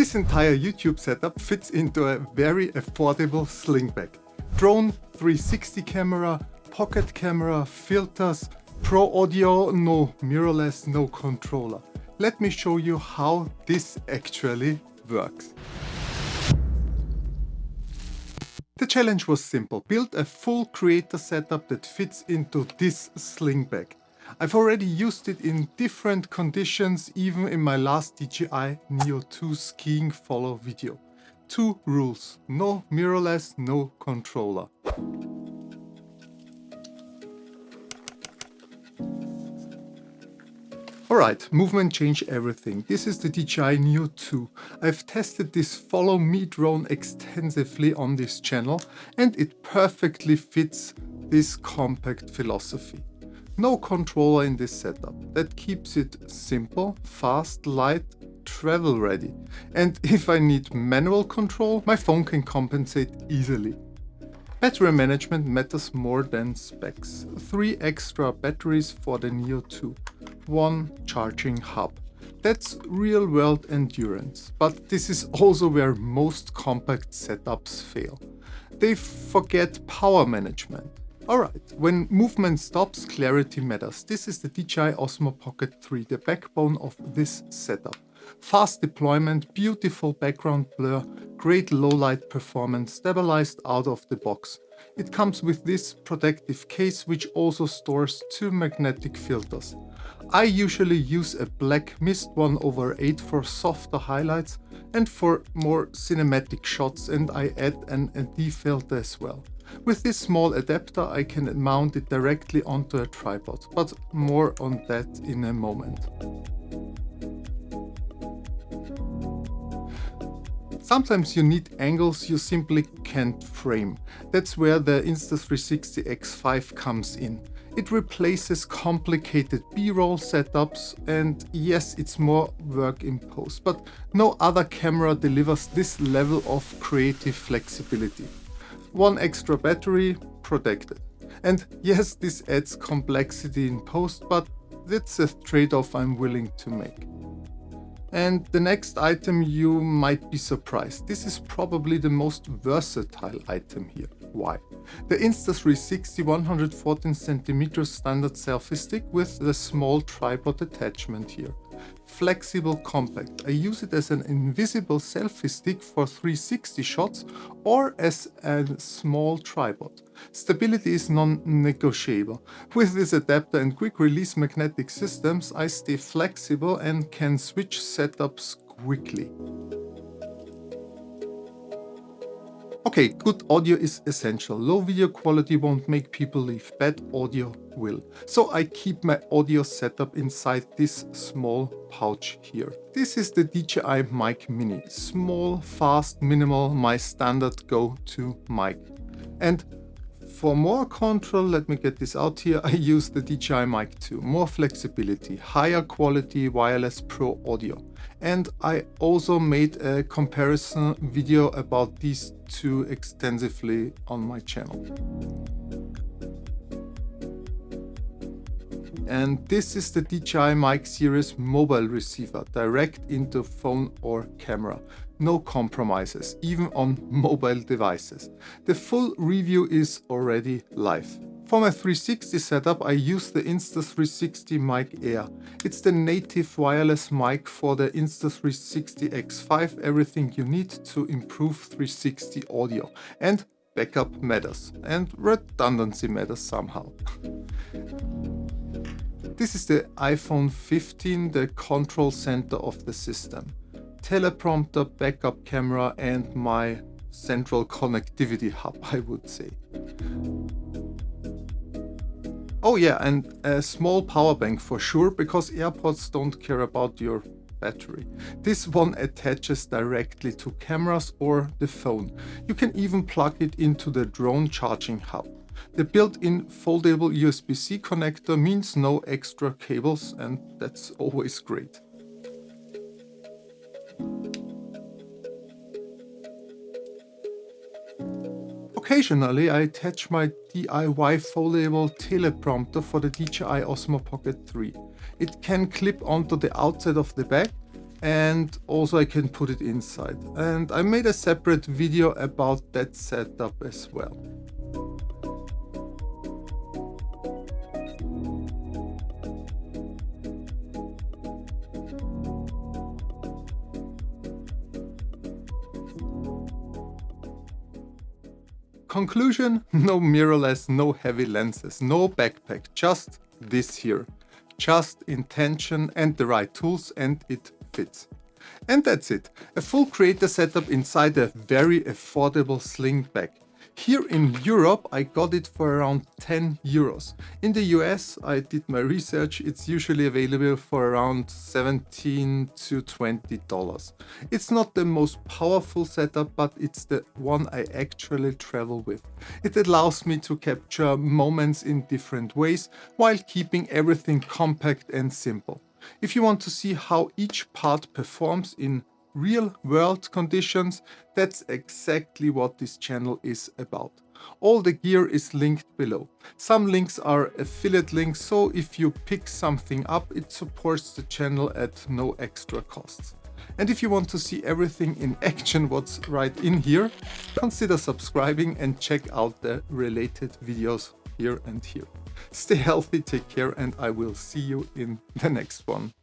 This entire YouTube setup fits into a very affordable sling bag. Drone, 360 camera, pocket camera, filters, pro audio, no mirrorless, no controller. Let me show you how this actually works. The challenge was simple: build a full creator setup that fits into this sling bag. I've already used it in different conditions, even in my last DJI Neo 2 skiing follow video. 2 rules: no mirrorless, no controller. Alright, movement changed everything. This is the DJI Neo 2. I've tested this follow me drone extensively on this channel and it perfectly fits this compact philosophy. No controller in this setup. That keeps it simple, fast, light, travel ready. And if I need manual control, my phone can compensate easily. Battery management matters more than specs. 3 extra batteries for the Neo 2. 1 charging hub. That's real world endurance. But this is also where most compact setups fail. They forget power management. Alright, when movement stops, clarity matters. This is the DJI Osmo Pocket 3, the backbone of this setup. Fast deployment, beautiful background blur, great low light performance, stabilized out of the box. It comes with this protective case which also stores 2 magnetic filters. I usually use a black mist 1/8 for softer highlights and for more cinematic shots, and I add an ND filter as well. With this small adapter I can mount it directly onto a tripod, but more on that in a moment. Sometimes you need angles you simply can't frame. That's where the Insta360 X5 comes in. It replaces complicated B-roll setups, and yes, it's more work in post, but no other camera delivers this level of creative flexibility. 1 extra battery, protected. And yes, this adds complexity in post, but that's a trade-off I'm willing to make. And the next item, you might be surprised. This is probably the most versatile item here. Why? The Insta360 114cm standard selfie stick with the small tripod attachment here. Flexible, compact. I use it as an invisible selfie stick for 360 shots or as a small tripod. Stability is non-negotiable. With this adapter and quick release magnetic systems, I stay flexible and can switch setups quickly. Okay, good audio is essential. Low video quality won't make people leave, bad audio will. So I keep my audio setup inside this small pouch here. This is the DJI Mic Mini. Small, fast, minimal, my standard go-to mic. And for more control, let me get this out here, I use the DJI Mic 2. More flexibility, higher quality wireless pro audio. And I also made a comparison video about these two extensively on my channel. And this is the DJI Mic Series mobile receiver, direct into phone or camera. No compromises, even on mobile devices. The full review is already live. For my 360 setup, I use the Insta360 Mic Air. It's the native wireless mic for the Insta360 X5, everything you need to improve 360 audio. And backup matters, and redundancy matters somehow. This is the iPhone 15, the control center of the system. Teleprompter, backup camera, and my central connectivity hub, I would say. Oh yeah, and a small power bank for sure, because AirPods don't care about your battery. This one attaches directly to cameras or the phone. You can even plug it into the drone charging hub. The built-in foldable USB-C connector means no extra cables, and that's always great. Occasionally I attach my DIY foldable teleprompter for the DJI Osmo Pocket 3. It can clip onto the outside of the bag, and also I can put it inside. And I made a separate video about that setup as well. Conclusion: no mirrorless, no heavy lenses, no backpack, just this here. Just intention and the right tools, and it fits. And that's it. A full creator setup inside a very affordable sling bag. Here in Europe I got it for around 10 euros. In the US, I did my research, it's usually available for around $17 to $20. It's not the most powerful setup, but it's the one I actually travel with. It allows me to capture moments in different ways while keeping everything compact and simple. If you want to see how each part performs in real-world conditions, that's exactly what this channel is about. All the gear is linked below. Some links are affiliate links, so if you pick something up, it supports the channel at no extra costs. And if you want to see everything in action what's right in here, consider subscribing and check out the related videos here and here. Stay healthy, take care, and I will see you in the next one.